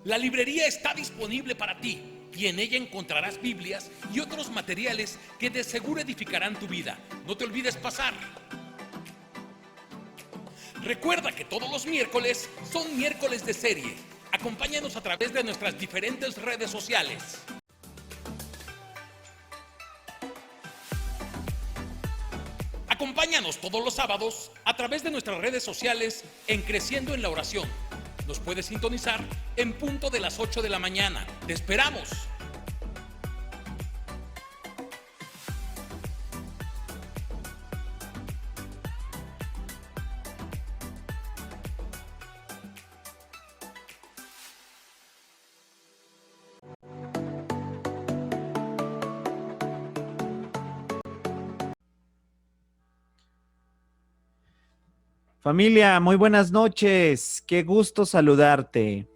La librería está disponible para ti y en ella encontrarás Biblias y otros materiales que de seguro edificarán tu vida. No te olvides pasar. Recuerda que todos los miércoles son miércoles de serie. Acompáñanos a través de nuestras diferentes redes sociales. Acompáñanos todos los sábados a través de nuestras redes sociales en Creciendo en la Oración. Nos puedes sintonizar en punto de las 8 de la mañana. ¡Te esperamos! Familia, muy buenas noches. Qué gusto saludarte.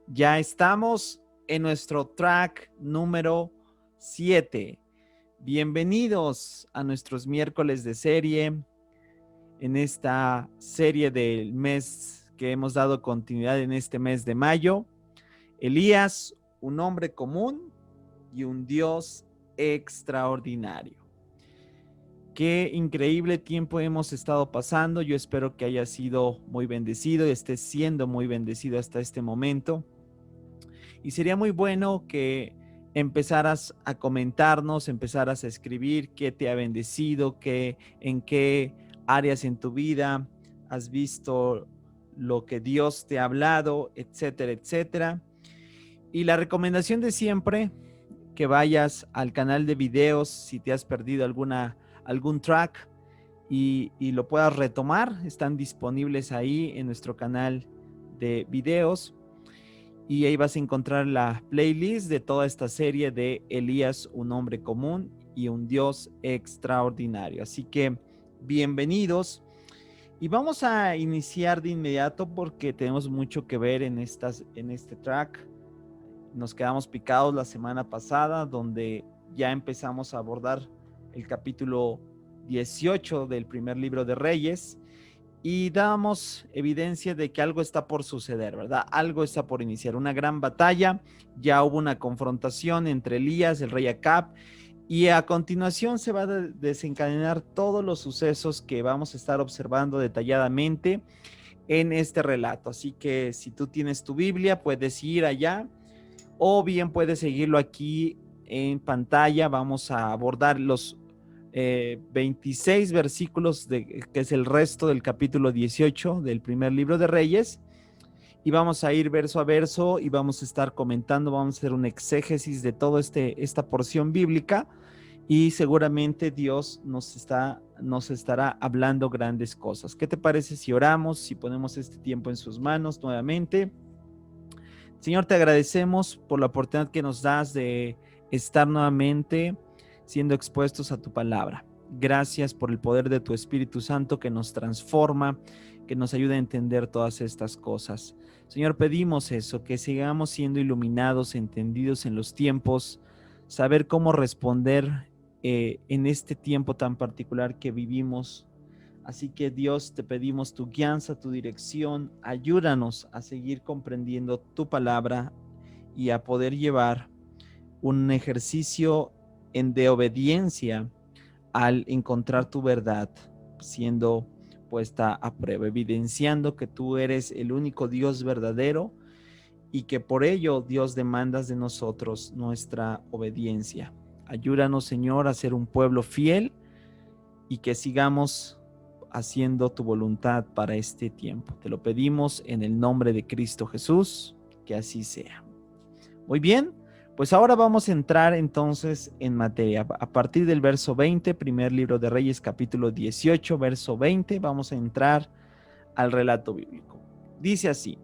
Ya estamos en nuestro track número 7. Bienvenidos a nuestros miércoles de serie. En esta serie del mes que hemos dado continuidad en este mes de mayo. Elías, un hombre común y un Dios extraordinario. Qué increíble tiempo hemos estado pasando. Yo espero que haya sido muy bendecido y esté siendo muy bendecido hasta este momento. Y sería muy bueno que empezaras a comentarnos, empezaras a escribir qué te ha bendecido, en qué áreas en tu vida has visto lo que Dios te ha hablado, etcétera, etcétera. Y la recomendación de siempre, que vayas al canal de videos si te has perdido algún track y lo puedas retomar. Están disponibles ahí en nuestro canal de videos y ahí vas a encontrar la playlist de toda esta serie de Elías, un hombre común y un Dios extraordinario. Así que bienvenidos y vamos a iniciar de inmediato porque tenemos mucho que ver en este track. Nos quedamos picados la semana pasada donde ya empezamos a abordar el capítulo 18 del primer libro de Reyes y dábamos evidencia de que algo está por suceder, ¿verdad? Algo está por iniciar, una gran batalla. Ya hubo una confrontación entre Elías, el rey Acab, y a continuación se va a desencadenar todos los sucesos que vamos a estar observando detalladamente en este relato. Así que si tú tienes tu Biblia, puedes ir allá o bien puedes seguirlo aquí en pantalla. Vamos a abordar los 26 versículos que es el resto del capítulo 18 del primer libro de Reyes, y vamos a ir verso a verso y vamos a estar comentando, vamos a hacer un exégesis de toda esta porción bíblica y seguramente Dios nos estará hablando grandes cosas. ¿Qué te parece si oramos, si ponemos este tiempo en sus manos nuevamente? Señor, te agradecemos por la oportunidad que nos das de estar nuevamente siendo expuestos a tu palabra. Gracias por el poder de tu Espíritu Santo que nos transforma, que nos ayuda a entender todas estas cosas. Señor, pedimos eso, que sigamos siendo iluminados, entendidos en los tiempos, saber cómo responder en este tiempo tan particular que vivimos. Así que Dios, te pedimos tu guianza, tu dirección. Ayúdanos a seguir comprendiendo tu palabra y a poder llevar un ejercicio de obediencia al encontrar tu verdad, siendo puesta a prueba, evidenciando que tú eres el único Dios verdadero y que por ello, Dios, demandas de nosotros nuestra obediencia. Ayúdanos, Señor, a ser un pueblo fiel y que sigamos haciendo tu voluntad para este tiempo. Te lo pedimos en el nombre de Cristo Jesús, que así sea. Muy bien, pues ahora vamos a entrar entonces en materia. A partir del verso 20, primer libro de Reyes, capítulo 18, verso 20, vamos a entrar al relato bíblico. Dice así: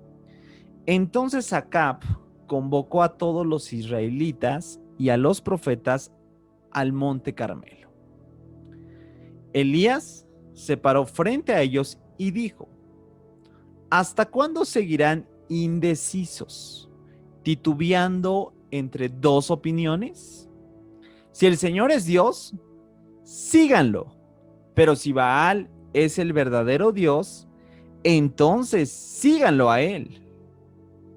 entonces Acab convocó a todos los israelitas y a los profetas al monte Carmelo. Elías se paró frente a ellos y dijo: ¿hasta cuándo seguirán indecisos, titubeando entre dos opiniones? Si el Señor es Dios, síganlo, pero si Baal es el verdadero Dios, entonces síganlo a él.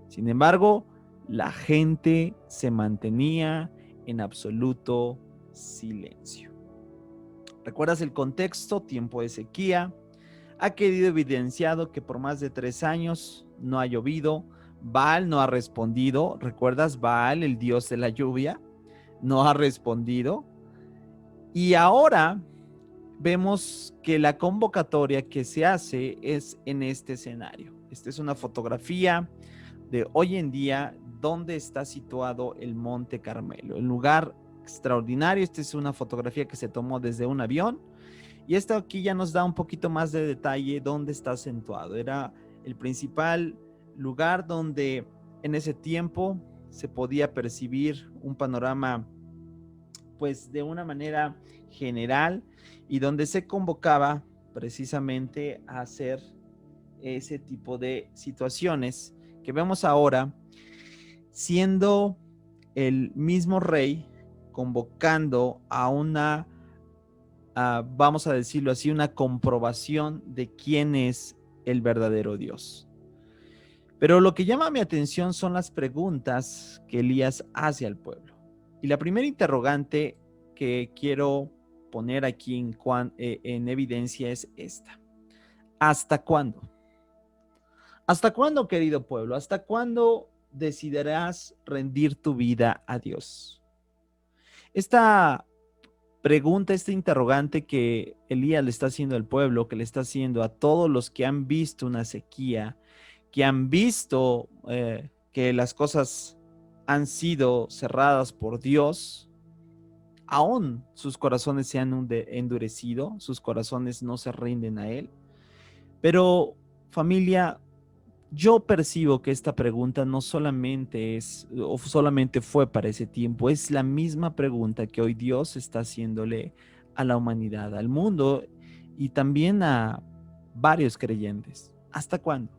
Sin embargo, la gente se mantenía en absoluto silencio. ¿Recuerdas el contexto? Tiempo de sequía. Ha quedado evidenciado que por más de 3 años no ha llovido. Baal no ha respondido. ¿Recuerdas? Baal, el dios de la lluvia, no ha respondido. Y ahora vemos que la convocatoria que se hace es en este escenario. Esta es una fotografía de hoy en día donde está situado el Monte Carmelo. El lugar extraordinario. Esta es una fotografía que se tomó desde un avión. Y esto aquí ya nos da un poquito más de detalle dónde está acentuado. Era el principal lugar donde en ese tiempo se podía percibir un panorama pues de una manera general y donde se convocaba precisamente a hacer ese tipo de situaciones que vemos ahora, siendo el mismo rey convocando a una vamos a decirlo así, una comprobación de quién es el verdadero Dios. Pero lo que llama mi atención son las preguntas que Elías hace al pueblo. Y la primera interrogante que quiero poner aquí en evidencia es esta. ¿Hasta cuándo? ¿Hasta cuándo, querido pueblo? ¿Hasta cuándo decidirás rendir tu vida a Dios? Esta pregunta, este interrogante que Elías le está haciendo al pueblo, que le está haciendo a todos los que han visto una sequía, que han visto que las cosas han sido cerradas por Dios, aún sus corazones se han endurecido, sus corazones no se rinden a Él. Pero familia, yo percibo que esta pregunta no solamente es o solamente fue para ese tiempo, es la misma pregunta que hoy Dios está haciéndole a la humanidad, al mundo y también a varios creyentes. ¿Hasta cuándo?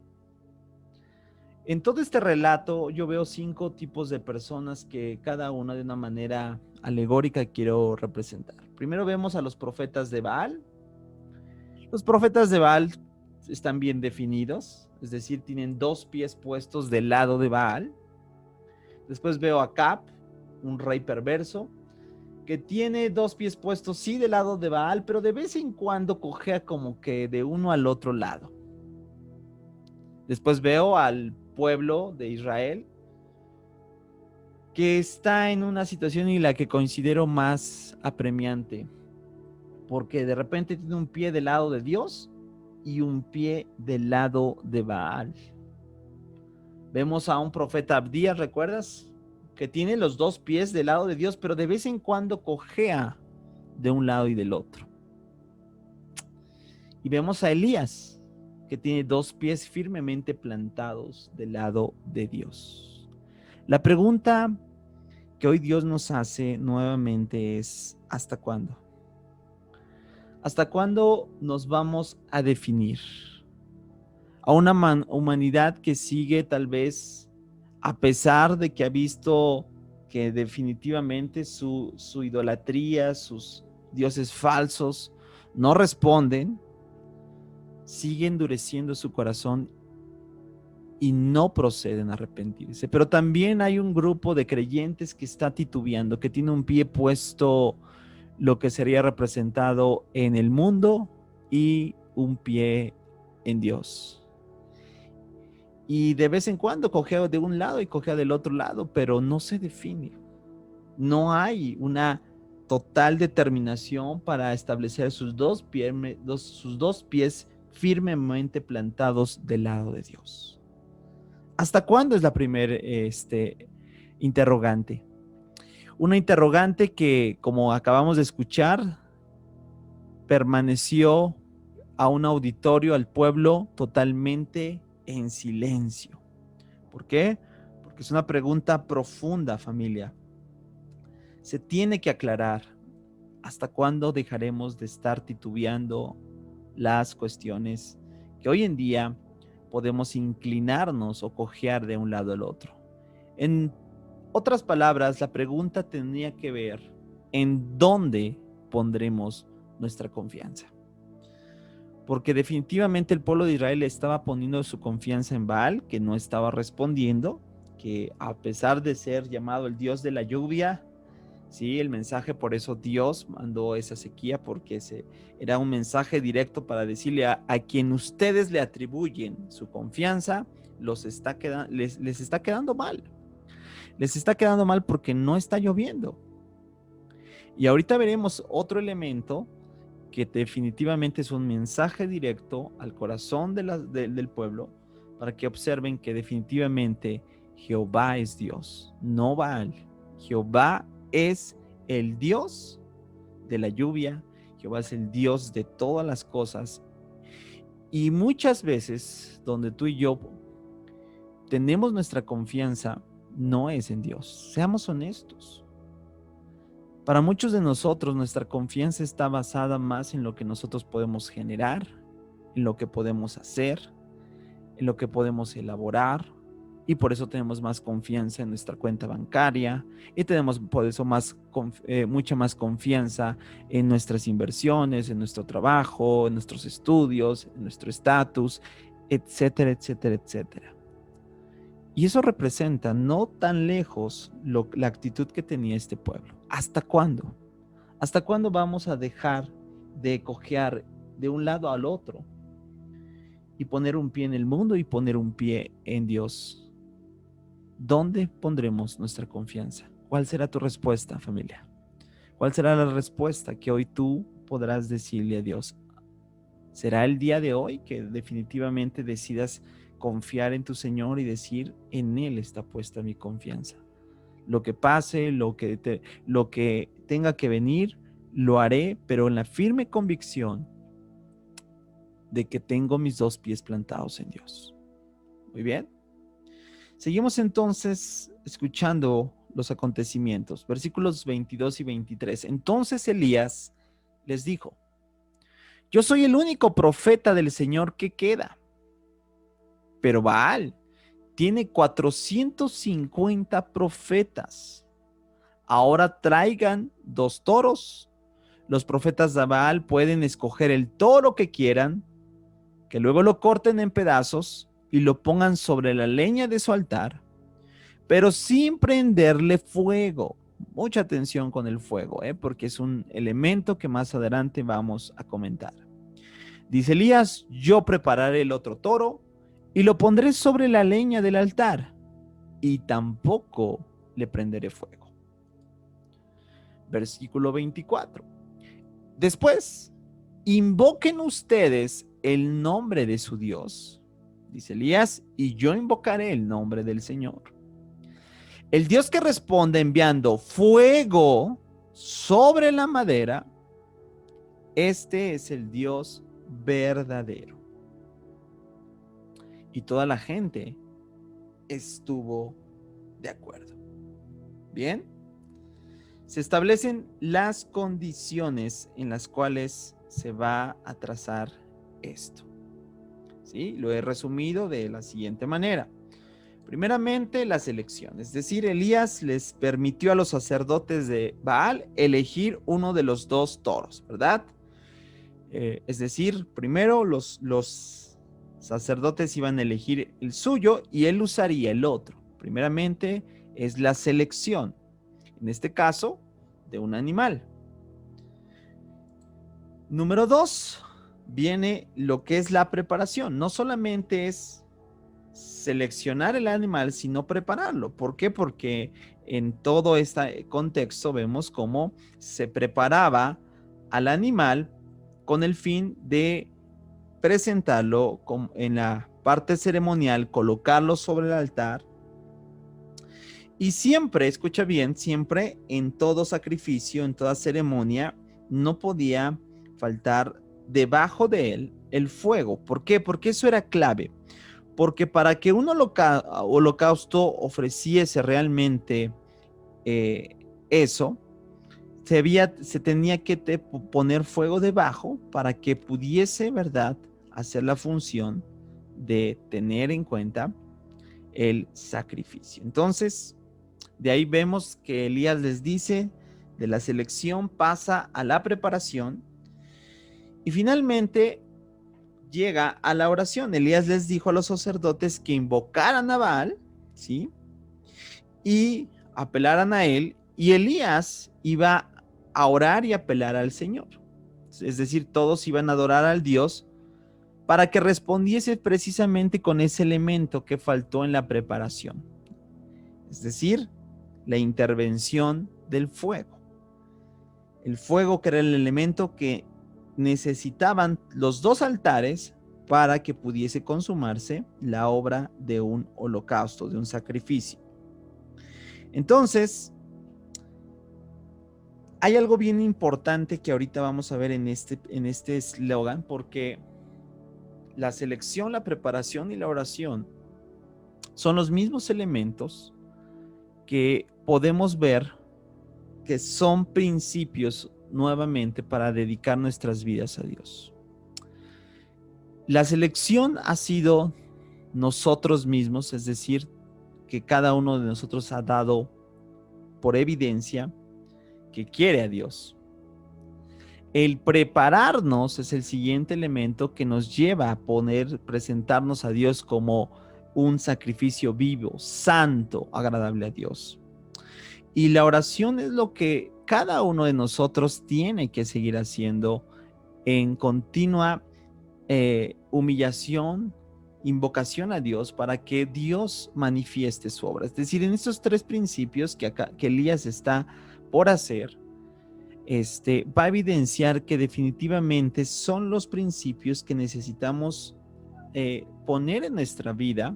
En todo este relato yo veo 5 tipos de personas que cada una de una manera alegórica quiero representar. Primero vemos a los profetas de Baal. Los profetas de Baal están bien definidos, es decir, tienen 2 pies puestos del lado de Baal. Después veo a Acab, un rey perverso, que tiene 2 pies puestos sí del lado de Baal, pero de vez en cuando cojea como que de uno al otro lado. Después veo al pueblo de Israel, que está en una situación en la que considero más apremiante, porque de repente tiene un pie del lado de Dios y un pie del lado de Baal. Vemos a un profeta Abdías, ¿recuerdas? Que tiene los 2 pies del lado de Dios, pero de vez en cuando cojea de un lado y del otro. Y vemos a Elías, que tiene 2 pies firmemente plantados del lado de Dios. La pregunta que hoy Dios nos hace nuevamente es: ¿hasta cuándo? ¿Hasta cuándo nos vamos a definir? A una humanidad que sigue tal vez, a pesar de que ha visto que definitivamente su idolatría, sus dioses falsos no responden, sigue endureciendo su corazón y no proceden a arrepentirse. Pero también hay un grupo de creyentes que está titubeando, que tiene un pie puesto lo que sería representado en el mundo y un pie en Dios. Y de vez en cuando cojea de un lado y cojea del otro lado, pero no se define. No hay una total determinación para establecer sus dos pies firmemente plantados del lado de Dios. ¿Hasta cuándo es la primera interrogante? Una interrogante que, como acabamos de escuchar, permaneció a un auditorio, al pueblo, totalmente en silencio. ¿Por qué? Porque es una pregunta profunda, familia. Se tiene que aclarar hasta cuándo dejaremos de estar titubeando las cuestiones que hoy en día podemos inclinarnos o cojear de un lado al otro. En otras palabras, la pregunta tenía que ver en dónde pondremos nuestra confianza. Porque definitivamente el pueblo de Israel estaba poniendo su confianza en Baal, que no estaba respondiendo, que a pesar de ser llamado el Dios de la lluvia, sí, el mensaje, por eso Dios mandó esa sequía, porque era un mensaje directo para decirle a quien ustedes le atribuyen su confianza, les está quedando mal. Les está quedando mal porque no está lloviendo. Y ahorita veremos otro elemento que definitivamente es un mensaje directo al corazón del pueblo, para que observen que definitivamente Jehová es Dios, no Baal. Jehová es el Dios de la lluvia, Jehová es el Dios de todas las cosas. Y muchas veces donde tú y yo tenemos nuestra confianza, no es en Dios. Seamos honestos. Para muchos de nosotros, nuestra confianza está basada más en lo que nosotros podemos generar, en lo que podemos hacer, en lo que podemos elaborar, y por eso tenemos más confianza en nuestra cuenta bancaria, y tenemos por eso mucha más confianza en nuestras inversiones, en nuestro trabajo, en nuestros estudios, en nuestro estatus, etcétera, etcétera, etcétera. Y eso representa no tan lejos la actitud que tenía este pueblo. ¿Hasta cuándo? ¿Hasta cuándo vamos a dejar de cojear de un lado al otro y poner un pie en el mundo y poner un pie en Dios? ¿Dónde pondremos nuestra confianza? ¿Cuál será tu respuesta, familia? ¿Cuál será la respuesta que hoy tú podrás decirle a Dios? ¿Será el día de hoy que definitivamente decidas confiar en tu Señor y decir, en Él está puesta mi confianza? Lo que pase, lo que tenga que venir, lo haré, pero en la firme convicción de que tengo mis dos pies plantados en Dios. Muy bien. Seguimos entonces escuchando los acontecimientos. Versículos 22 y 23. Entonces Elías les dijo: yo soy el único profeta del Señor que queda, pero Baal tiene 450 profetas. Ahora traigan 2 toros. Los profetas de Baal pueden escoger el toro que quieran, que luego lo corten en pedazos y lo pongan sobre la leña de su altar, pero sin prenderle fuego. Mucha atención con el fuego, porque es un elemento que más adelante vamos a comentar. Dice Elías: yo prepararé el otro toro y lo pondré sobre la leña del altar, y tampoco le prenderé fuego. Versículo 24. Después, invoquen ustedes el nombre de su Dios, dice Elías, y yo invocaré el nombre del Señor. El Dios que responde enviando fuego sobre la madera, este es el Dios verdadero. Y toda la gente estuvo de acuerdo. Bien, se establecen las condiciones en las cuales se va a trazar esto. ¿Sí? Lo he resumido de la siguiente manera. Primeramente, las elecciones. Es decir, Elías les permitió a los sacerdotes de Baal elegir uno de los 2 toros, ¿verdad? Es decir, primero los sacerdotes iban a elegir el suyo y él usaría el otro. Primeramente es la selección, en este caso, de un animal. Número 2, viene lo que es la preparación. No solamente es seleccionar el animal, sino prepararlo. ¿Por qué? Porque en todo este contexto vemos cómo se preparaba al animal con el fin de presentarlo en la parte ceremonial, colocarlo sobre el altar. Y siempre, escucha bien, siempre en todo sacrificio, en toda ceremonia, no podía faltar debajo de él el fuego. ¿Por qué? Porque eso era clave. Porque para que un holocausto ofreciese realmente eso, se tenía que poner fuego debajo para que pudiese, ¿verdad?, hacer la función de tener en cuenta el sacrificio. Entonces, de ahí vemos que Elías les dice, de la selección pasa a la preparación y finalmente llega a la oración. Elías les dijo a los sacerdotes que invocaran a Baal, ¿sí?, y apelaran a él, y Elías iba a orar y apelar al Señor. Es decir, todos iban a adorar al Dios para que respondiese precisamente con ese elemento que faltó en la preparación. Es decir, la intervención del fuego. El fuego, que era el elemento que necesitaban los dos altares para que pudiese consumarse la obra de un holocausto, de un sacrificio. Entonces, hay algo bien importante que ahorita vamos a ver en este eslogan, porque la selección, la preparación y la oración son los mismos elementos que podemos ver que son principios nuevamente para dedicar nuestras vidas a Dios. La selección ha sido nosotros mismos, es decir, que cada uno de nosotros ha dado por evidencia que quiere a Dios. El prepararnos es el siguiente elemento que nos lleva a presentarnos a Dios como un sacrificio vivo, santo, agradable a Dios. Y la oración es lo que cada uno de nosotros tiene que seguir haciendo en continua humillación, invocación a Dios para que Dios manifieste su obra. Es decir, en estos tres principios que Elías está por hacer, va a evidenciar que definitivamente son los principios que necesitamos poner en nuestra vida,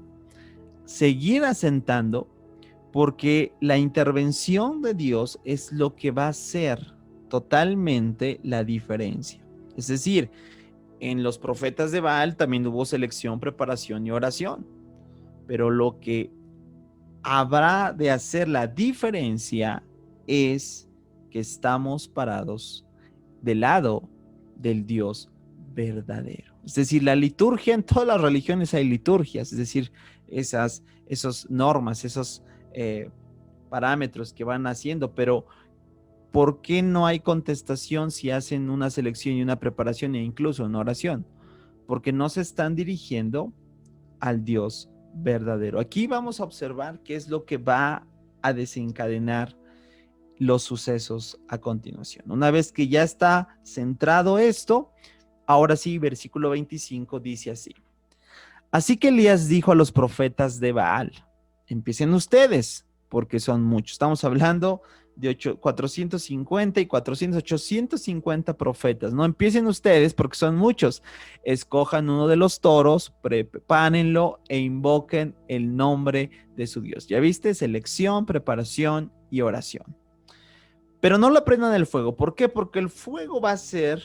seguir asentando, porque la intervención de Dios es lo que va a hacer totalmente la diferencia. Es decir, en los profetas de Baal también hubo selección, preparación y oración, pero lo que habrá de hacer la diferencia es que estamos parados del lado del Dios verdadero. Es decir, la liturgia, en todas las religiones hay liturgias, es decir, esas normas, esos parámetros que van haciendo, pero ¿por qué no hay contestación si hacen una selección y una preparación e incluso una oración? Porque no se están dirigiendo al Dios verdadero. Aquí vamos a observar qué es lo que va a desencadenar los sucesos a continuación. Una vez que ya está centrado esto, ahora sí, versículo 25 dice así: así que Elías dijo a los profetas de Baal: empiecen ustedes, porque son muchos. Estamos hablando de 450 y 850 profetas. No empiecen ustedes porque son muchos. Escojan uno de los toros, prepárenlo e invoquen el nombre de su Dios. ¿Ya viste? Selección, preparación y oración. Pero no lo prendan el fuego. ¿Por qué? Porque el fuego va a ser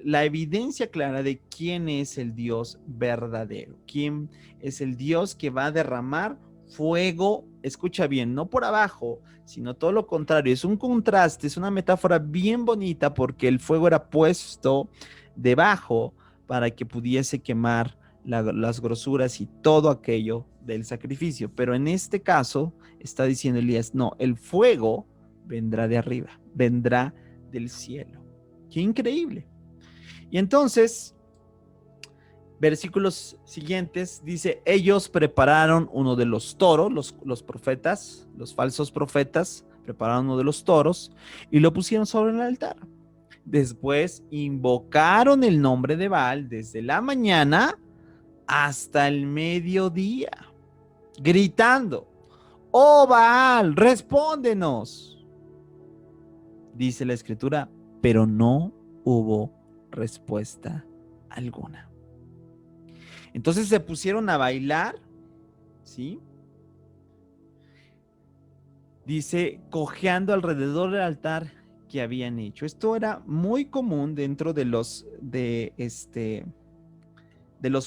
la evidencia clara de quién es el Dios verdadero. Quién es el Dios que va a derramar fuego, escucha bien, no por abajo, sino todo lo contrario. Es un contraste, es una metáfora bien bonita, porque el fuego era puesto debajo para que pudiese quemar las grosuras y todo aquello del sacrificio. Pero en este caso está diciendo Elías: no, el fuego vendrá de arriba, vendrá del cielo. ¡Qué increíble! Y entonces, versículos siguientes dice: ellos prepararon uno de los toros, los profetas, los falsos profetas, prepararon uno de los toros y lo pusieron sobre el altar. Después invocaron el nombre de Baal desde la mañana hasta el mediodía, gritando: ¡oh Baal, respóndenos! Dice la escritura, pero no hubo respuesta alguna. Entonces se pusieron a bailar, ¿sí? Dice, cojeando alrededor del altar que habían hecho. Esto era muy común dentro de los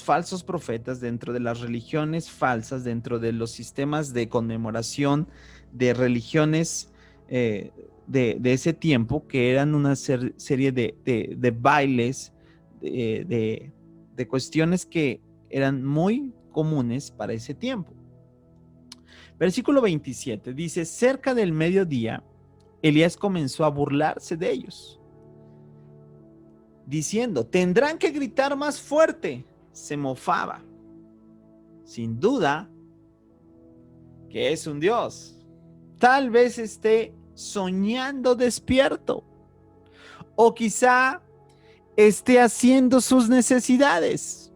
falsos profetas, dentro de las religiones falsas, dentro de los sistemas de conmemoración de religiones de ese tiempo, que eran una serie de bailes, de cuestiones que eran muy comunes para ese tiempo. Versículo 27 dice: cerca del mediodía, Elías comenzó a burlarse de ellos, diciendo: tendrán que gritar más fuerte. Se mofaba. Sin duda que es un Dios. tal vez esté soñando despierto o quizá esté haciendo sus necesidades.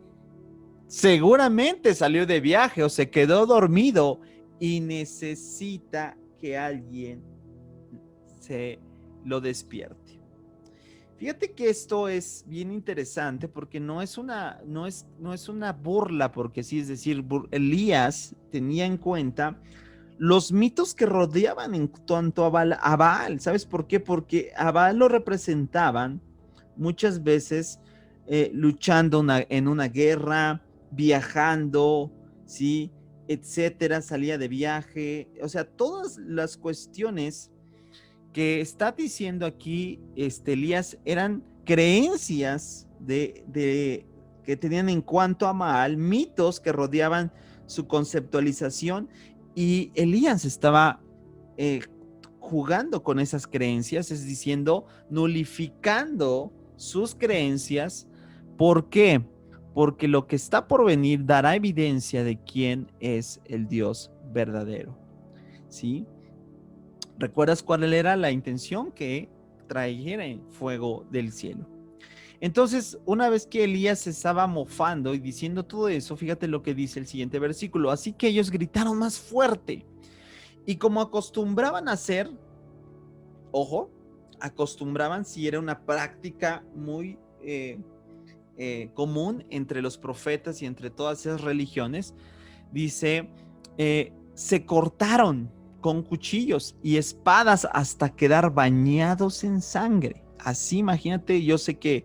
Seguramente salió de viaje o se quedó dormido y necesita que alguien se lo despierte. Fíjate que esto es bien interesante porque no es una burla, porque sí, es decir, Elías tenía en cuenta los mitos que rodeaban en cuanto a Baal. ¿Sabes por qué? Porque a Baal lo representaban muchas veces luchando en una guerra, viajando, ¿sí? Etcétera, salía de viaje. O sea, todas las cuestiones que está diciendo aquí Elías eran creencias que tenían en cuanto a Baal, mitos que rodeaban su conceptualización, y Elías estaba eh, jugando con esas creencias, es diciendo, nulificando sus creencias. ¿Por qué? Porque lo que está por venir dará evidencia de quién es el Dios verdadero, ¿sí? ¿Recuerdas cuál era la intención? Que trajera fuego del cielo. Entonces, una vez que Elías se estaba mofando y diciendo todo eso, fíjate lo que dice el siguiente versículo. Así que ellos gritaron más fuerte. Y como acostumbraban a hacer, ojo, acostumbraban, si era una práctica muy común entre los profetas y entre todas esas religiones, dice, se cortaron con cuchillos y espadas hasta quedar bañados en sangre. Así, imagínate, yo sé que,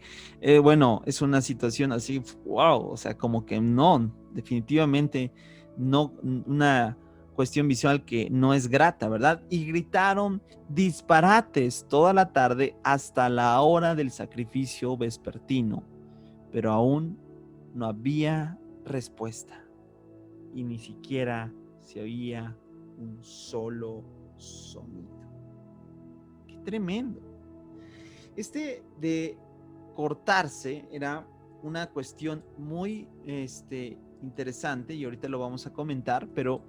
bueno, es una situación así, wow, o sea, como que no, definitivamente no, una cuestión visual que no es grata, ¿verdad? Y gritaron disparates toda la tarde hasta la hora del sacrificio vespertino, pero aún no había respuesta y ni siquiera se oía un solo sonido. ¡Qué tremendo! De cortarse era una cuestión muy interesante y ahorita lo vamos a comentar, pero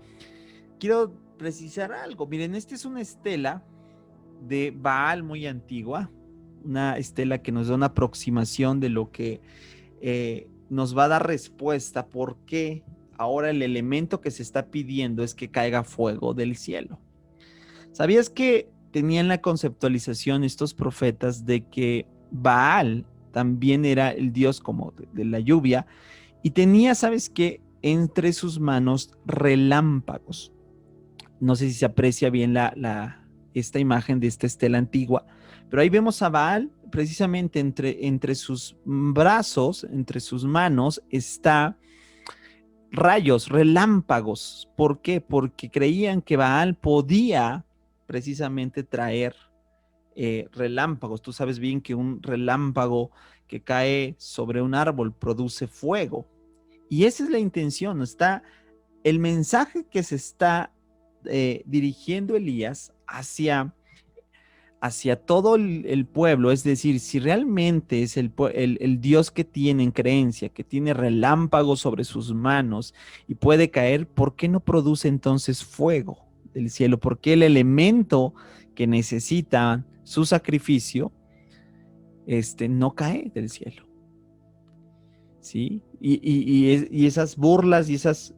quiero precisar algo. Miren, esta es una estela de Baal muy antigua, una estela que nos da una aproximación de lo que nos va a dar respuesta por qué ahora el elemento que se está pidiendo es que caiga fuego del cielo. ¿Sabías que tenían la conceptualización estos profetas de que Baal también era el dios como de la lluvia y tenía, ¿sabes qué? Entre sus manos relámpagos. No sé si se aprecia bien esta imagen de esta estela antigua, pero ahí vemos a Baal precisamente entre sus brazos, entre sus manos, está rayos, relámpagos. ¿Por qué? Porque creían que Baal podía precisamente traer relámpagos. Tú sabes bien que un relámpago que cae sobre un árbol produce fuego. Y esa es la intención. Está el mensaje que se está dirigiendo Elías hacia todo el pueblo, es decir, si realmente es el Dios que tienen creencia, que tiene relámpagos sobre sus manos y puede caer, ¿por qué no produce entonces fuego del cielo? ¿Por qué el elemento que necesita su sacrificio no cae del cielo? ¿Sí? Y esas burlas y esas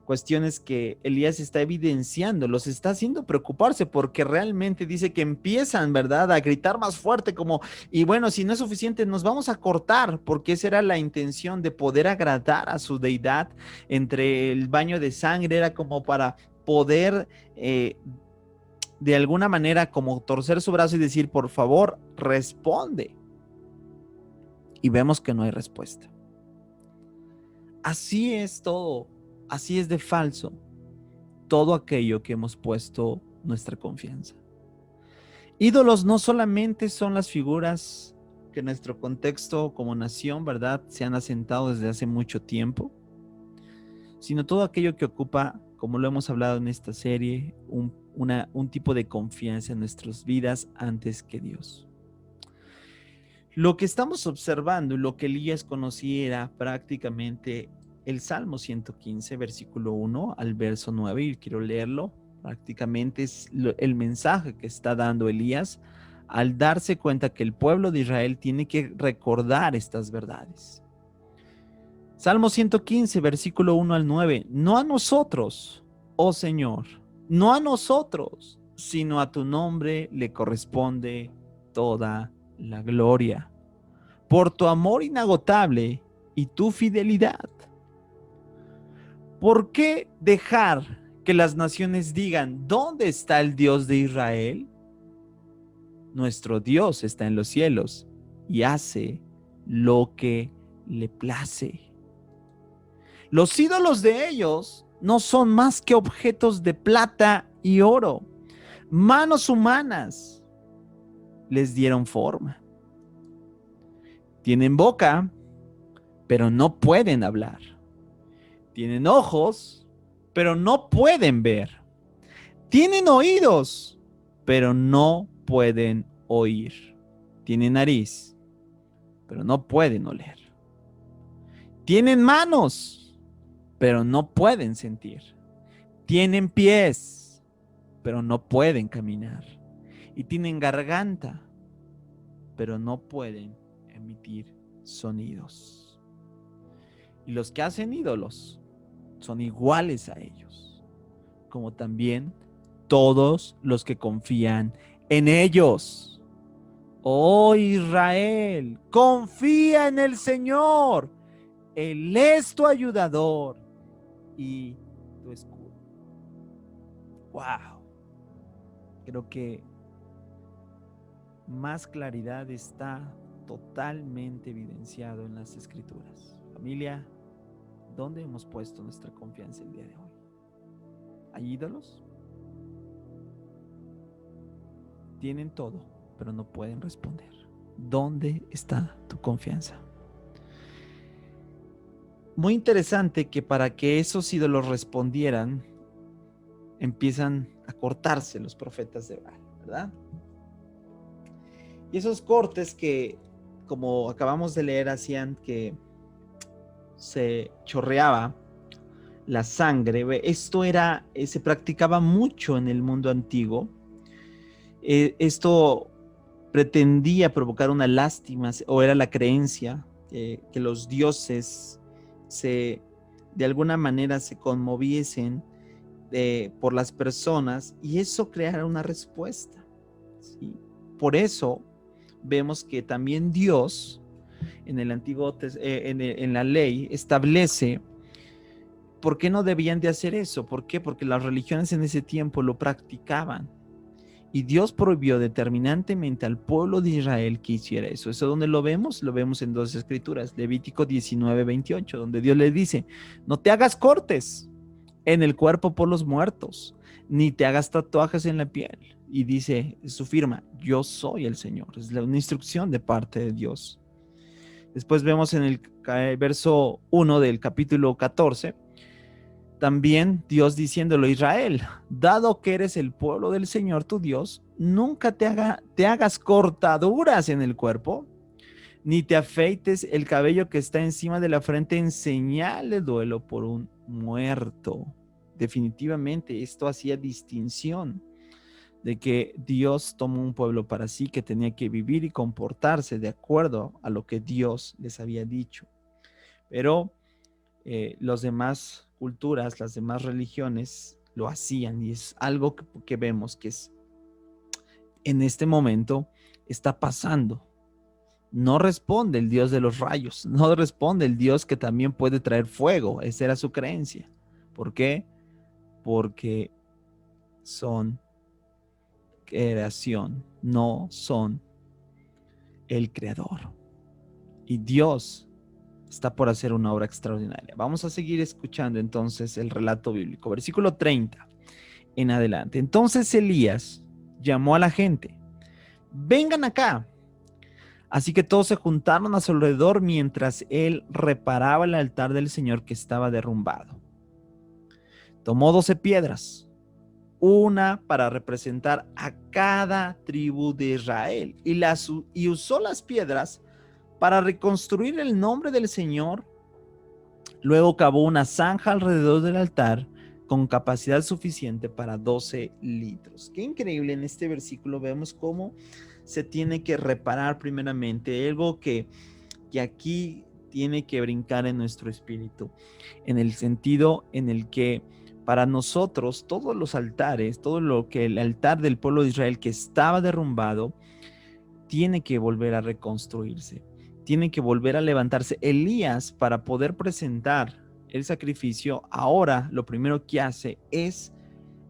cuestiones que Elías está evidenciando, los está haciendo preocuparse porque realmente dice que empiezan, ¿verdad?, a gritar más fuerte como, y bueno, si no es suficiente, nos vamos a cortar, porque esa era la intención de poder agradar a su deidad. Entre el baño de sangre era como para poder de alguna manera como torcer su brazo y decir, por favor, responde. Y vemos que no hay respuesta. Así es todo. Así es de falso todo aquello que hemos puesto nuestra confianza. Ídolos no solamente son las figuras que en nuestro contexto como nación, ¿verdad?, se han asentado desde hace mucho tiempo, sino todo aquello que ocupa, como lo hemos hablado en esta serie, un tipo de confianza en nuestras vidas antes que Dios. Lo que estamos observando y lo que Elías conocía era prácticamente el Salmo 115, versículo 1 al verso 9, y quiero leerlo. Prácticamente es el mensaje que está dando Elías al darse cuenta que el pueblo de Israel tiene que recordar estas verdades. Salmo 115, versículo 1 al 9. No a nosotros, oh Señor, no a nosotros, sino a tu nombre le corresponde toda la gloria. Por tu amor inagotable y tu fidelidad. ¿Por qué dejar que las naciones digan, ¿dónde está el Dios de Israel? Nuestro Dios está en los cielos y hace lo que le place. Los ídolos de ellos no son más que objetos de plata y oro. Manos humanas les dieron forma. Tienen boca, pero no pueden hablar. Tienen ojos, pero no pueden ver. Tienen oídos, pero no pueden oír. Tienen nariz, pero no pueden oler. Tienen manos, pero no pueden sentir. Tienen pies, pero no pueden caminar. Y tienen garganta, pero no pueden emitir sonidos. Y los que hacen ídolos son iguales a ellos, como también todos los que confían en ellos. Oh Israel, confía en el Señor. Él es tu ayudador y tu escudo. Wow. Creo que más claridad está totalmente evidenciado en las Escrituras. Familia, ¿dónde hemos puesto nuestra confianza el día de hoy? ¿Hay ídolos? Tienen todo, pero no pueden responder. ¿Dónde está tu confianza? Muy interesante que para que esos ídolos respondieran, empiezan a cortarse los profetas de Baal, ¿verdad? Y esos cortes que, como acabamos de leer, hacían que se chorreaba la sangre. Esto se practicaba mucho en el mundo antiguo. Esto pretendía provocar una lástima, o era la creencia que los dioses de alguna manera se conmoviesen por las personas, y eso creara una respuesta, ¿sí? Por eso vemos que también Dios en el antiguo en la ley establece por qué no debían de hacer eso. ¿Por qué? Porque las religiones en ese tiempo lo practicaban. Y Dios prohibió determinantemente al pueblo de Israel que hiciera eso. ¿Eso dónde lo vemos? Lo vemos en dos escrituras. Levítico 19:28, donde Dios le dice, no te hagas cortes en el cuerpo por los muertos, ni te hagas tatuajes en la piel. Y dice su firma, yo soy el Señor. Es una instrucción de parte de Dios. Después vemos en el verso 1 del capítulo 14, también Dios diciéndolo: Israel, dado que eres el pueblo del Señor tu Dios, nunca te hagas cortaduras en el cuerpo, ni te afeites el cabello que está encima de la frente en señal de duelo por un muerto. Definitivamente esto hacía distinción de que Dios tomó un pueblo para sí, que tenía que vivir y comportarse de acuerdo a lo que Dios les había dicho. Pero los demás culturas, las demás religiones lo hacían, y es algo que vemos que es en este momento está pasando. No responde el Dios de los rayos, no responde el Dios que también puede traer fuego. Esa era su creencia. ¿Por qué? Porque son creación, no son el creador. Y Dios está por hacer una obra extraordinaria. Vamos a seguir escuchando entonces el relato bíblico. Versículo 30 en adelante. Entonces Elías llamó a la gente: vengan acá. Así que todos se juntaron a su alrededor mientras él reparaba el altar del Señor que estaba derrumbado. Tomó 12 piedras, una para representar a cada tribu de Israel, y usó las piedras para reconstruir el nombre del Señor. Luego cavó una zanja alrededor del altar con capacidad suficiente para 12 litros. Qué increíble, en este versículo vemos cómo se tiene que reparar primeramente algo que aquí tiene que brincar en nuestro espíritu, en el sentido en el que para nosotros todos los altares, todo lo que el altar del pueblo de Israel que estaba derrumbado, tiene que volver a reconstruirse, tiene que volver a levantarse. Elías, para poder presentar el sacrificio, ahora lo primero que hace es,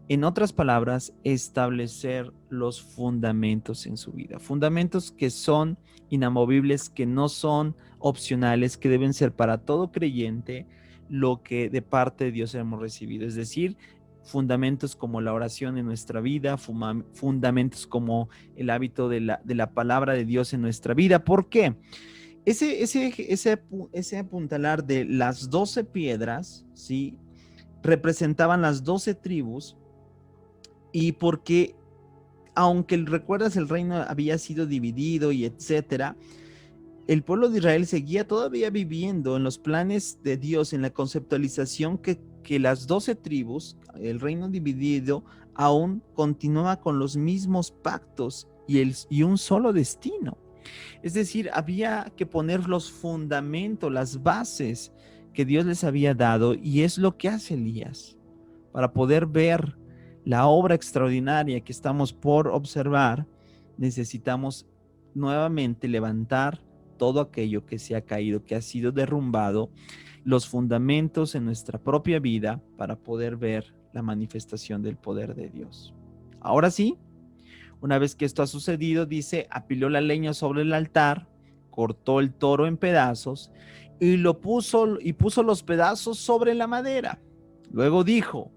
en otras palabras, establecer los fundamentos en su vida. Fundamentos que son inamovibles, que no son opcionales, que deben ser para todo creyente lo que de parte de Dios hemos recibido. Es decir, fundamentos como la oración en nuestra vida, fundamentos como el hábito de la palabra de Dios en nuestra vida. ¿Por qué? Ese apuntalar de las 12 piedras, ¿sí?, representaban las 12 tribus, y porque, aunque recuerdas, el reino había sido dividido y etcétera, el pueblo de Israel seguía todavía viviendo en los planes de Dios, en la conceptualización que las 12 tribus, el reino dividido, aún continuaba con los mismos pactos y un solo destino. Es decir, había que poner los fundamentos, las bases que Dios les había dado, y es lo que hace Elías. Para poder ver la obra extraordinaria que estamos por observar, necesitamos nuevamente levantar todo aquello que se ha caído, que ha sido derrumbado, los fundamentos en nuestra propia vida, para poder ver la manifestación del poder de Dios. Ahora sí, una vez que esto ha sucedido, dice, apiló la leña sobre el altar, cortó el toro en pedazos y puso los pedazos sobre la madera. Luego dijo,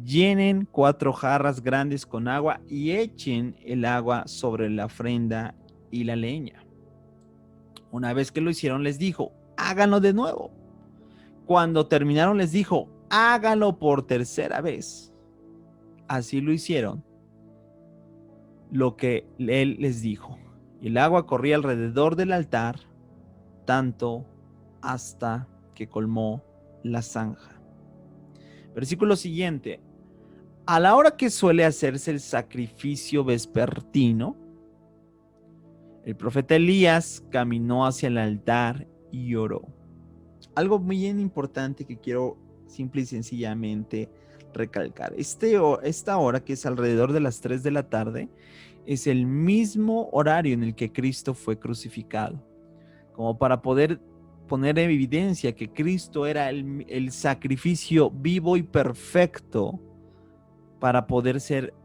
llenen 4 jarras grandes con agua y echen el agua sobre la ofrenda y la leña. Una vez que lo hicieron, les dijo, háganlo de nuevo. Cuando terminaron, les dijo, háganlo por tercera vez. Así lo hicieron, lo que él les dijo. Y el agua corría alrededor del altar, tanto hasta que colmó la zanja. Versículo siguiente. A la hora que suele hacerse el sacrificio vespertino, el profeta Elías caminó hacia el altar y oró. Algo muy importante que quiero simple y sencillamente recalcar. Esta hora, que es alrededor de las 3 de la tarde, es el mismo horario en el que Cristo fue crucificado, como para poder poner en evidencia que Cristo era el sacrificio vivo y perfecto para poder ser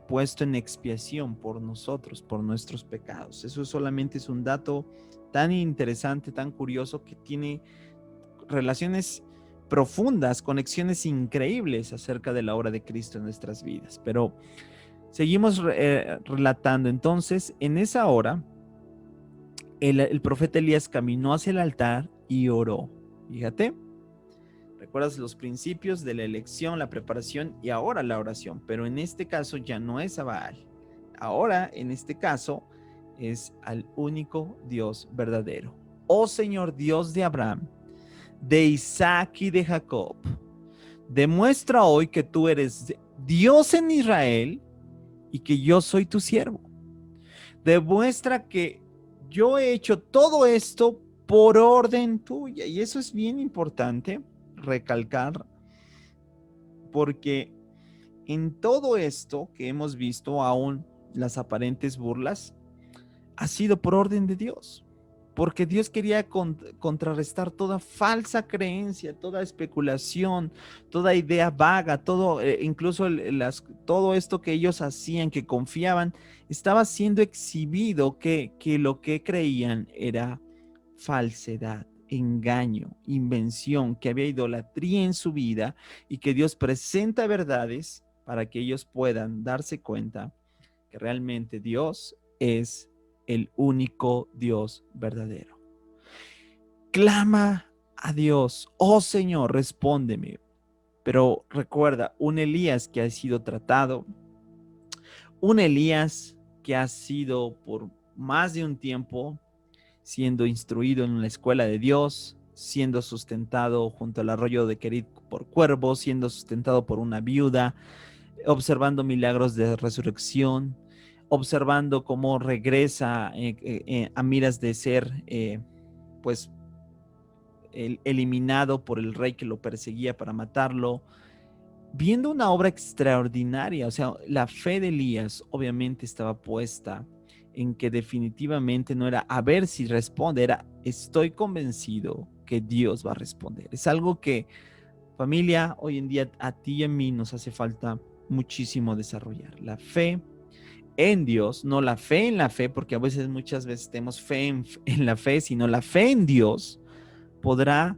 puesto en expiación por nosotros, por nuestros pecados. Eso solamente es un dato tan interesante, tan curioso, que tiene relaciones profundas, conexiones increíbles acerca de la obra de Cristo en nuestras vidas. Pero seguimos relatando. Entonces, en esa hora, el profeta Elías caminó hacia el altar y oró. Fíjate, recuerdas los principios de la elección, la preparación y ahora la oración, pero en este caso ya no es a Baal. Ahora, en este caso, es al único Dios verdadero. Oh Señor, Dios de Abraham, de Isaac y de Jacob, demuestra hoy que tú eres Dios en Israel y que yo soy tu siervo. Demuestra que yo he hecho todo esto por orden tuya. Y eso es bien importante recalcar, porque en todo esto que hemos visto, aún las aparentes burlas, ha sido por orden de Dios, porque Dios quería contrarrestar toda falsa creencia, toda especulación, toda idea vaga, todo, incluso todo esto que ellos hacían, que confiaban, estaba siendo exhibido que lo que creían era falsedad, engaño, invención, que había idolatría en su vida, y que Dios presenta verdades para que ellos puedan darse cuenta que realmente Dios es el único Dios verdadero. Clama a Dios, oh Señor, respóndeme. Pero recuerda, un Elías que ha sido tratado, un Elías que ha sido por más de un tiempo siendo instruido en la escuela de Dios, siendo sustentado junto al arroyo de Kerit por cuervos, siendo sustentado por una viuda, observando milagros de resurrección, observando cómo regresa a miras de ser, pues, eliminado por el rey que lo perseguía para matarlo, viendo una obra extraordinaria. O sea, la fe de Elías obviamente estaba puesta en que definitivamente no era a ver si responde, era estoy convencido que Dios va a responder. Es algo que, familia, hoy en día a ti y a mí nos hace falta muchísimo desarrollar. La fe en Dios, no la fe en la fe, porque a veces, muchas veces tenemos fe en la fe, sino la fe en Dios podrá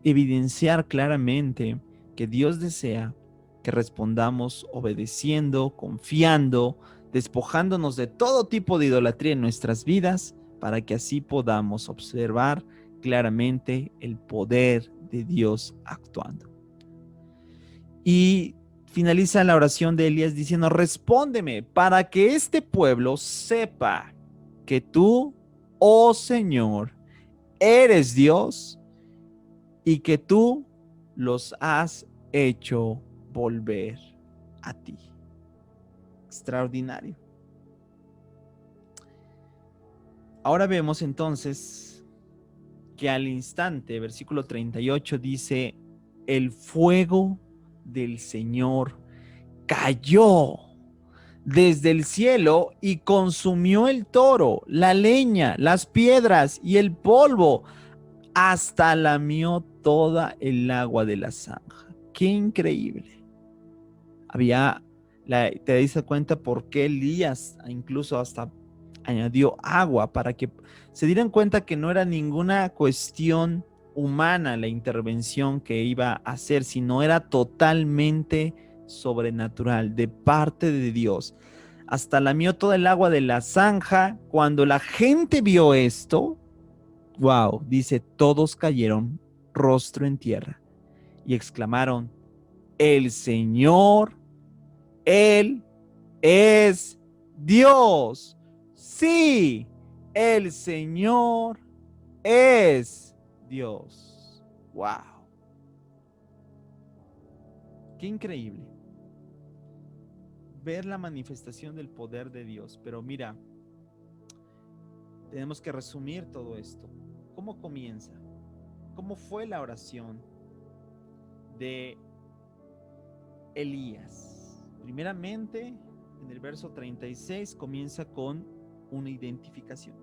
evidenciar claramente que Dios desea que respondamos obedeciendo, confiando, despojándonos de todo tipo de idolatría en nuestras vidas, para que así podamos observar claramente el poder de Dios actuando. Y finaliza la oración de Elías diciendo: respóndeme para que este pueblo sepa que tú, oh Señor, eres Dios y que tú los has hecho volver a ti. Extraordinario. Ahora vemos entonces que al instante, versículo 38 dice: el fuego del Señor cayó desde el cielo y consumió el toro, la leña, las piedras y el polvo, hasta lamió toda el agua de la zanja. ¡Qué increíble! Te das cuenta por qué Elías incluso hasta añadió agua, para que se dieran cuenta que no era ninguna cuestión humana la intervención que iba a hacer, sino era totalmente sobrenatural de parte de Dios. Hasta lamió toda el agua de la zanja. Cuando la gente vio esto, wow, dice, todos cayeron rostro en tierra y exclamaron: el Señor, Él es Dios. Sí, el Señor es Dios. Wow. Qué increíble ver la manifestación del poder de Dios. Pero mira, tenemos que resumir todo esto. ¿Cómo comienza? ¿Cómo fue la oración de Elías? Primeramente, en el verso 36 comienza con una identificación.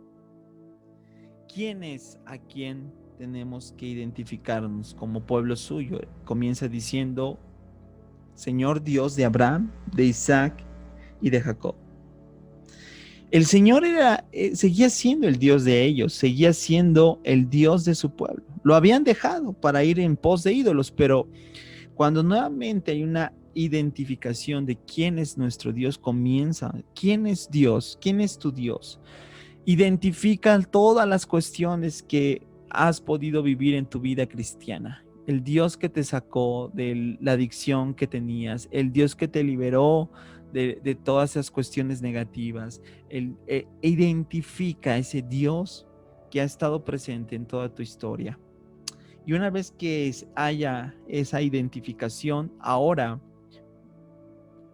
¿Quién es a quien tenemos que identificarnos como pueblo suyo? Comienza diciendo: Señor Dios de Abraham, de Isaac y de Jacob. El Señor seguía siendo el Dios de ellos, seguía siendo el Dios de su pueblo. Lo habían dejado para ir en pos de ídolos, pero cuando nuevamente hay una identificación de quién es nuestro Dios, comienza: ¿quién es Dios? ¿Quién es tu Dios? Identifica todas las cuestiones que has podido vivir en tu vida cristiana. El Dios que te sacó de la adicción que tenías, el Dios que te liberó de todas esas cuestiones negativas. Identifica ese Dios que ha estado presente en toda tu historia. Y una vez que haya esa identificación, ahora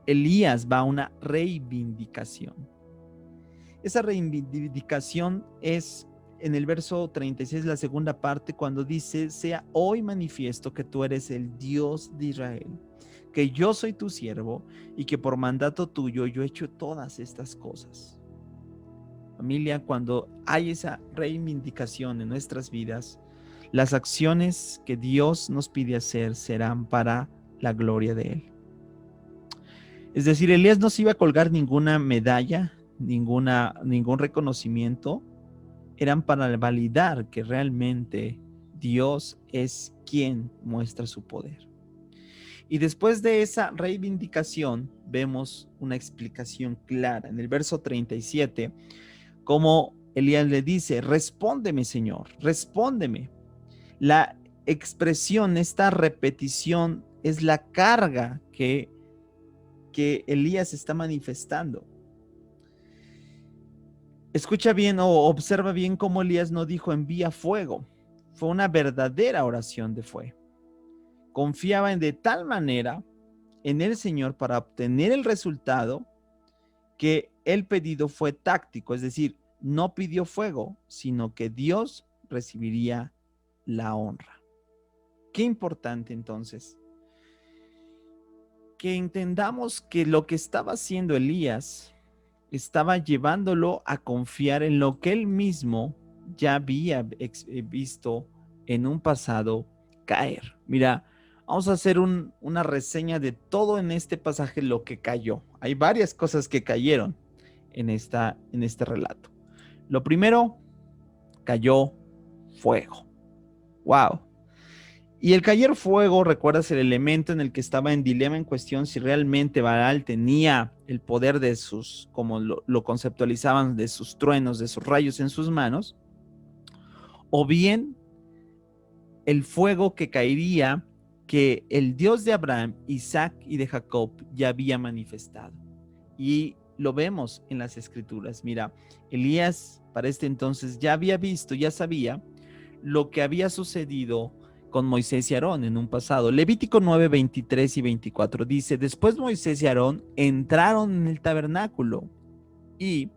Elías va a una reivindicación. Esa reivindicación es en el verso 36, la segunda parte, cuando dice: sea hoy manifiesto que tú eres el Dios de Israel, que yo soy tu siervo y que por mandato tuyo yo he hecho todas estas cosas. Familia, cuando hay esa reivindicación en nuestras vidas, las acciones que Dios nos pide hacer serán para la gloria de Él. Es decir, Elías no se iba a colgar ninguna medalla, ningún reconocimiento. Eran para validar que realmente Dios es quien muestra su poder. Y después de esa reivindicación, vemos una explicación clara. En el verso 37, como Elías le dice: respóndeme, Señor, respóndeme. La expresión, esta repetición, es la carga que Elías está manifestando. Escucha bien o observa bien cómo Elías no dijo envía fuego, fue una verdadera oración de fe. Confiaba de tal manera en el Señor para obtener el resultado que el pedido fue táctico, es decir, no pidió fuego, sino que Dios recibiría la honra. Qué importante entonces que entendamos que lo que estaba haciendo Elías estaba llevándolo a confiar en lo que él mismo ya había visto en un pasado caer. Mira, vamos a hacer una reseña de todo en este pasaje lo que cayó. Hay varias cosas que cayeron en este relato. Lo primero, cayó fuego. Wow. Y el caer fuego, recuerdas el elemento en el que estaba en dilema en cuestión si realmente Baal tenía el poder de sus, como lo conceptualizaban, de sus truenos, de sus rayos en sus manos, o bien el fuego que caería que el Dios de Abraham, Isaac y de Jacob ya había manifestado. Y lo vemos en las escrituras. Mira, Elías para este entonces ya había visto, ya sabía lo que había sucedido con Moisés y Aarón en un pasado. Levítico 9, 23 y 24 dice, después Moisés y Aarón entraron en el tabernáculo y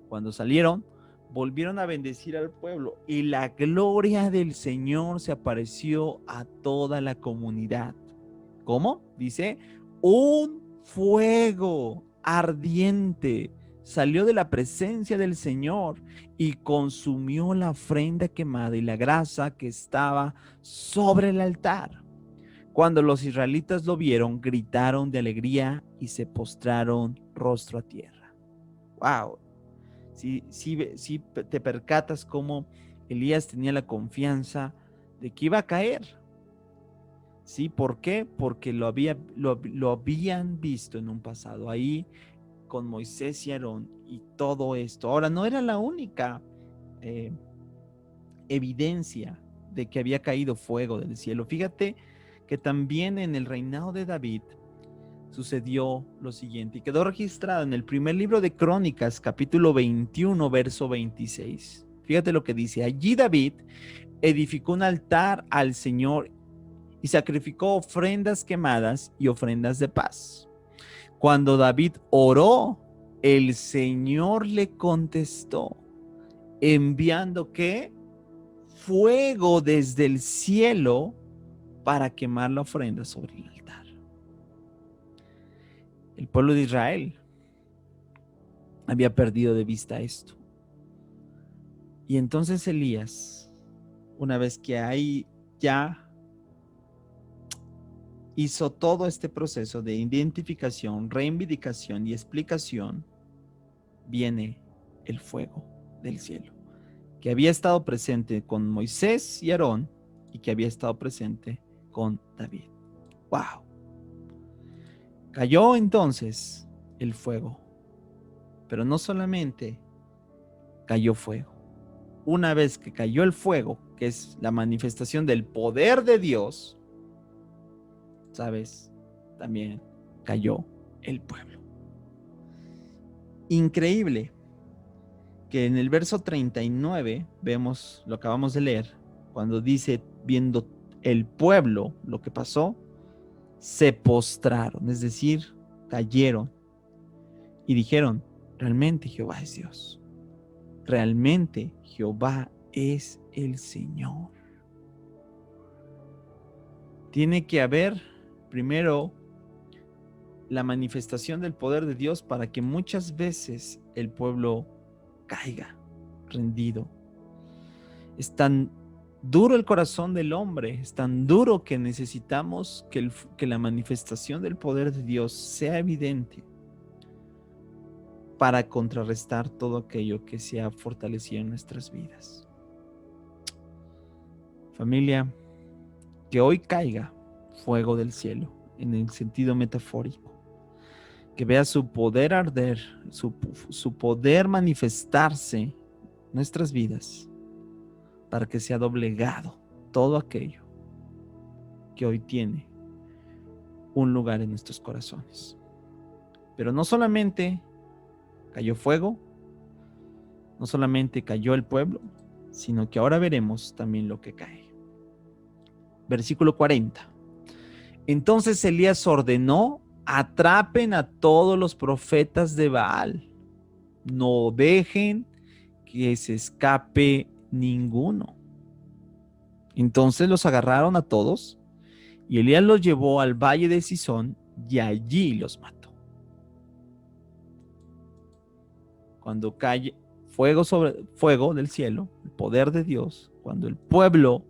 cuando salieron, volvieron a bendecir al pueblo y la gloria del Señor se apareció a toda la comunidad. ¿Cómo? Dice, un fuego ardiente salió de la presencia del Señor y consumió la ofrenda quemada y la grasa que estaba sobre el altar. Cuando los israelitas lo vieron, gritaron de alegría y se postraron rostro a tierra. ¡Wow! Sí te percatas cómo Elías tenía la confianza de que iba a caer. ¿Sí? ¿Por qué? Porque lo habían visto en un pasado. Ahí con Moisés y Aarón y todo esto. Ahora, no era la única evidencia de que había caído fuego del cielo. Fíjate que también en el reinado de David sucedió lo siguiente y quedó registrado en el primer libro de Crónicas, capítulo 21, verso 26. Fíjate lo que dice. Allí David edificó un altar al Señor y sacrificó ofrendas quemadas y ofrendas de paz. Cuando David oró, el Señor le contestó, enviando ¿qué? Fuego desde el cielo para quemar la ofrenda sobre el altar. El pueblo de Israel había perdido de vista esto. Y entonces Elías, una vez que ahí ya hizo todo este proceso de identificación, reivindicación y explicación, viene el fuego del cielo, que había estado presente con Moisés y Aarón y que había estado presente con David. ¡Wow! Cayó entonces el fuego, pero no solamente cayó fuego. Una vez que cayó el fuego, que es la manifestación del poder de Dios, ¿sabes? También cayó el pueblo. Increíble que en el verso 39 vemos, lo acabamos de leer, cuando dice, viendo el pueblo lo que pasó, se postraron, es decir, cayeron y dijeron, realmente Jehová es Dios, realmente Jehová es el Señor. Tiene que haber primero la manifestación del poder de Dios para que muchas veces el pueblo caiga rendido. Es tan duro el corazón del hombre, es tan duro que necesitamos que la manifestación del poder de Dios sea evidente para contrarrestar todo aquello que se ha fortalecido en nuestras vidas. Familia, que hoy caiga fuego del cielo en el sentido metafórico, que vea su poder arder, su poder manifestarse en nuestras vidas, para que sea doblegado todo aquello que hoy tiene un lugar en nuestros corazones. Pero no solamente cayó fuego, no solamente cayó el pueblo, sino que ahora veremos también lo que cae. Versículo 40. Entonces Elías ordenó: atrapen a todos los profetas de Baal, no dejen que se escape ninguno. Entonces los agarraron a todos y Elías los llevó al valle de Cisón y allí los mató. Cuando cae fuego sobre fuego del cielo, el poder de Dios, cuando el pueblo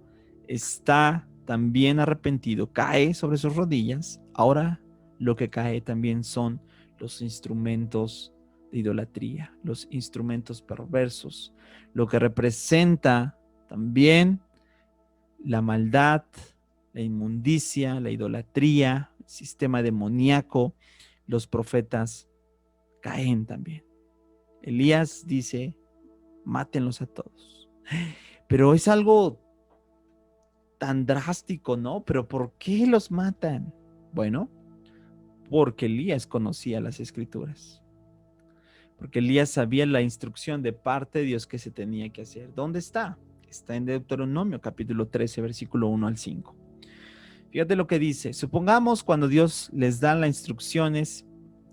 está también arrepentido, cae sobre sus rodillas, ahora lo que cae también son los instrumentos de idolatría, los instrumentos perversos, lo que representa también la maldad, la inmundicia, la idolatría, el sistema demoníaco. Los profetas caen también. Elías dice: mátenlos a todos. Pero es algo tan drástico, ¿no? Pero ¿por qué los matan? Bueno, porque Elías conocía las escrituras. Porque Elías sabía la instrucción de parte de Dios que se tenía que hacer. ¿Dónde está? Está en Deuteronomio capítulo 13, versículo 1 al 5. Fíjate lo que dice. Supongamos cuando Dios les da las instrucciones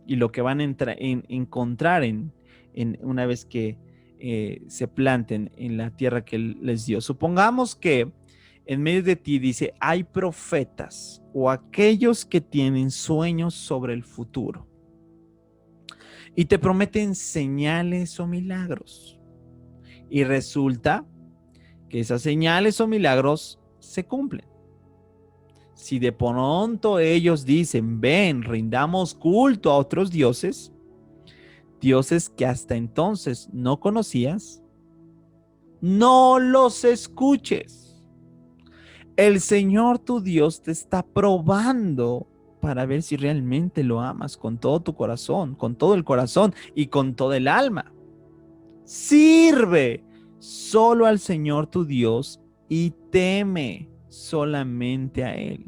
y lo que van a encontrar en una vez que se planten en la tierra que Él les dio. Supongamos que en medio de ti dice: hay profetas o aquellos que tienen sueños sobre el futuro y te prometen señales o milagros. Y resulta que esas señales o milagros se cumplen. Si de pronto ellos dicen: ven, rindamos culto a otros dioses, dioses que hasta entonces no conocías, no los escuches. El Señor tu Dios te está probando para ver si realmente lo amas con todo tu corazón, con todo el corazón y con todo el alma. Sirve solo al Señor tu Dios y teme solamente a Él.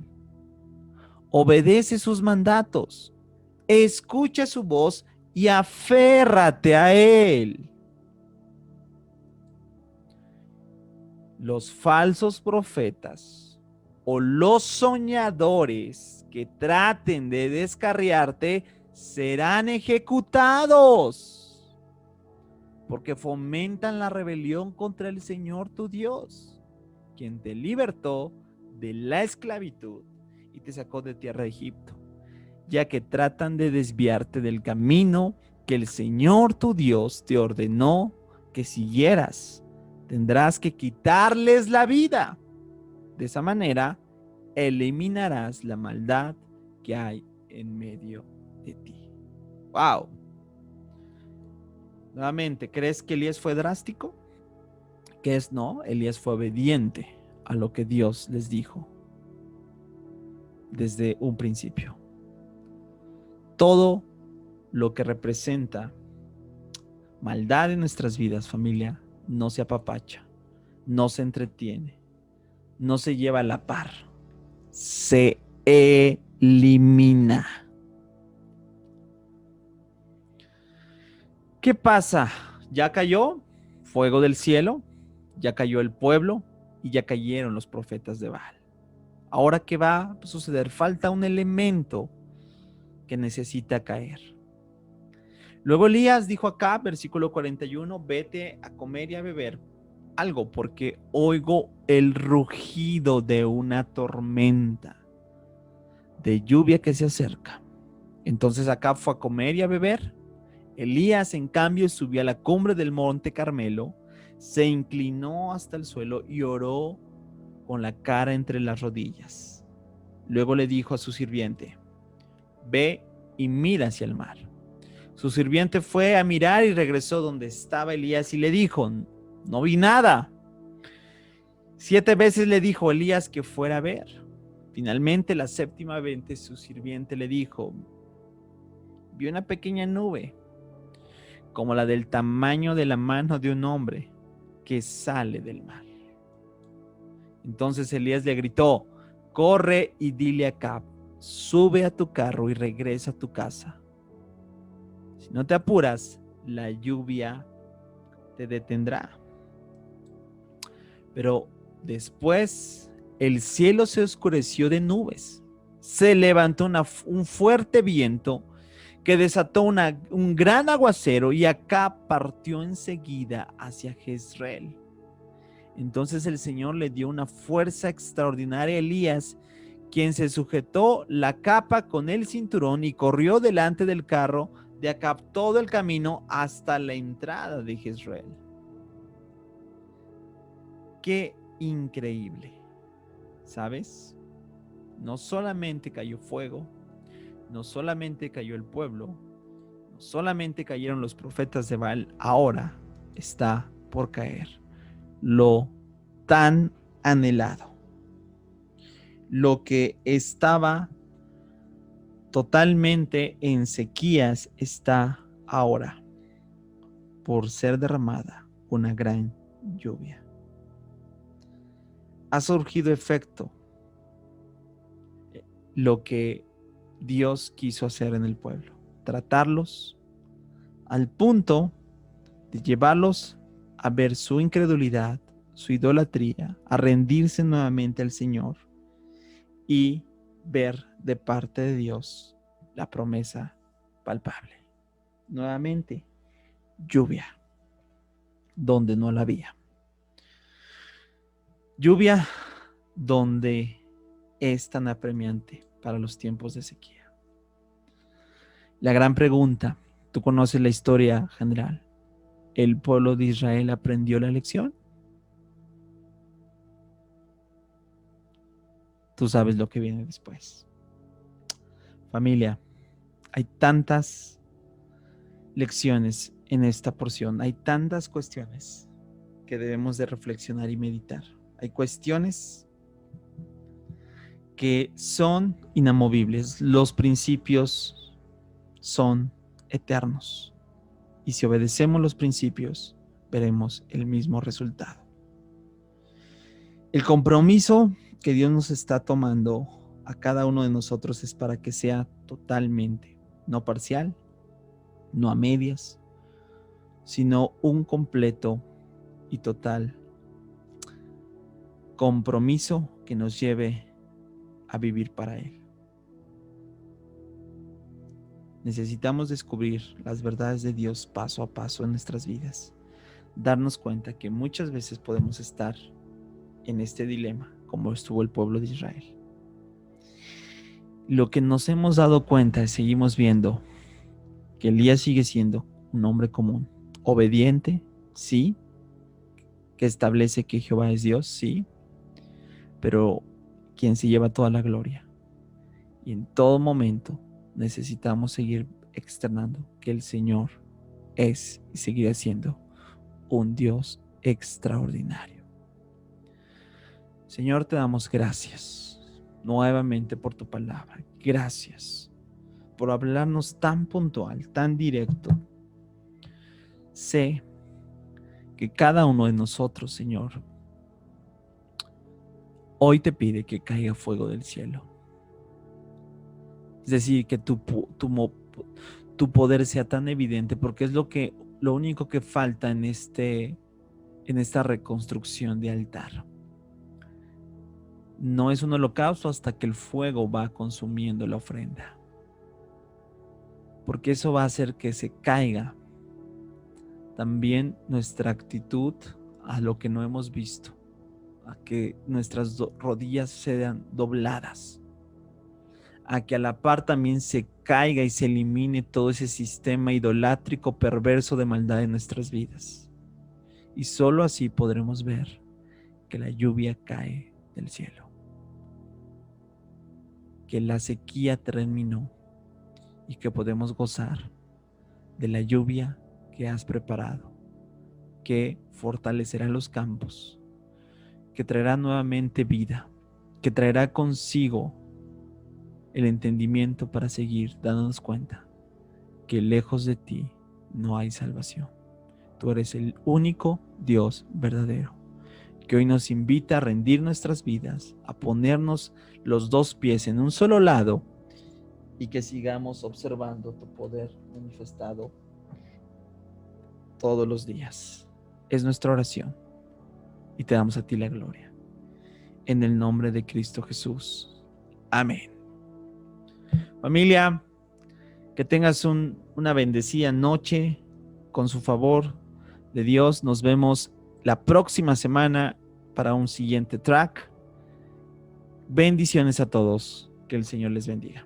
Obedece sus mandatos, escucha su voz y aférrate a Él. Los falsos profetas o los soñadores que traten de descarriarte serán ejecutados, porque fomentan la rebelión contra el Señor tu Dios, quien te libertó de la esclavitud y te sacó de tierra de Egipto, ya que tratan de desviarte del camino que el Señor tu Dios te ordenó que siguieras. Tendrás que quitarles la vida. De esa manera eliminarás la maldad que hay en medio de ti. ¡Wow! Nuevamente, ¿crees que Elías fue drástico? ¿Qué es? No, Elías fue obediente a lo que Dios les dijo desde un principio. Todo lo que representa maldad en nuestras vidas, familia, no se apapacha, no se entretiene, no se lleva a la par, se elimina. ¿Qué pasa? Ya cayó fuego del cielo, ya cayó el pueblo y ya cayeron los profetas de Baal. Ahora, ¿qué va a suceder? Falta un elemento que necesita caer. Luego Elías dijo acá, versículo 41, vete a comer y a beber algo, porque oigo el rugido de una tormenta de lluvia que se acerca. Entonces acá fue a comer y a beber. Elías, en cambio, subió a la cumbre del monte Carmelo, se inclinó hasta el suelo y oró con la cara entre las rodillas. Luego le dijo a su sirviente: ve y mira hacia el mar. Su sirviente fue a mirar y regresó donde estaba Elías y le dijo: no vi nada. 7 veces le dijo Elías que fuera a ver. Finalmente, la 7ª vez, su sirviente le dijo: vi una pequeña nube, como la del tamaño de la mano de un hombre, que sale del mar. Entonces Elías le gritó: corre y dile a Acab, sube a tu carro y regresa a tu casa. Si no te apuras, la lluvia te detendrá. Pero después el cielo se oscureció de nubes. Se levantó un fuerte viento que desató un gran aguacero y Acab partió enseguida hacia Jezreel. Entonces el Señor le dio una fuerza extraordinaria a Elías, quien se sujetó la capa con el cinturón y corrió delante del carro de Acab todo el camino hasta la entrada de Jezreel. Qué increíble, ¿sabes? No solamente cayó fuego, no solamente cayó el pueblo, no solamente cayeron los profetas de Baal, ahora está por caer lo tan anhelado, lo que estaba totalmente en sequías está ahora por ser derramada una gran lluvia. Ha surgido efecto lo que Dios quiso hacer en el pueblo, tratarlos al punto de llevarlos a ver su incredulidad, su idolatría, a rendirse nuevamente al Señor y ver de parte de Dios la promesa palpable. Nuevamente, lluvia donde no la había. Lluvia donde es tan apremiante para los tiempos de sequía. La gran pregunta, tú conoces la historia general. ¿El pueblo de Israel aprendió la lección? Tú sabes lo que viene después. Familia, hay tantas lecciones en esta porción, hay tantas cuestiones que debemos de reflexionar y meditar. Hay cuestiones que son inamovibles, los principios son eternos y si obedecemos los principios veremos el mismo resultado. El compromiso que Dios nos está tomando a cada uno de nosotros es para que sea totalmente, no parcial, no a medias, sino un completo y total compromiso que nos lleve a vivir para Él. Necesitamos descubrir las verdades de Dios paso a paso en nuestras vidas, darnos cuenta que muchas veces podemos estar en este dilema, como estuvo el pueblo de Israel. Lo que nos hemos dado cuenta es seguimos viendo que Elías sigue siendo un hombre común, obediente, sí, que establece que Jehová es Dios, sí, pero quien se lleva toda la gloria. Y en todo momento necesitamos seguir externando que el Señor es y seguirá siendo un Dios extraordinario. Señor, te damos gracias nuevamente por tu palabra. Gracias por hablarnos tan puntual, tan directo. Sé que cada uno de nosotros, Señor, hoy te pide que caiga fuego del cielo. Es decir, que tu poder sea tan evidente, porque es lo único que falta en esta reconstrucción de altar. No es un holocausto hasta que el fuego va consumiendo la ofrenda, porque eso va a hacer que se caiga también nuestra actitud a lo que no hemos visto, a que nuestras rodillas sean dobladas, a que a la par también se caiga y se elimine todo ese sistema idolátrico perverso de maldad en nuestras vidas. Y solo así podremos ver que la lluvia cae del cielo, que la sequía terminó y que podemos gozar de la lluvia que has preparado, que fortalecerá los campos, que traerá nuevamente vida, que traerá consigo el entendimiento para seguir dándonos cuenta que lejos de ti no hay salvación. Tú eres el único Dios verdadero, que hoy nos invita a rendir nuestras vidas, a ponernos los dos pies en un solo lado y que sigamos observando tu poder manifestado todos los días. Es nuestra oración y te damos a ti la gloria. En el nombre de Cristo Jesús. Amén. Familia, que tengas una bendecida noche con su favor de Dios. Nos vemos la próxima semana para un siguiente track. Bendiciones a todos. Que el Señor les bendiga.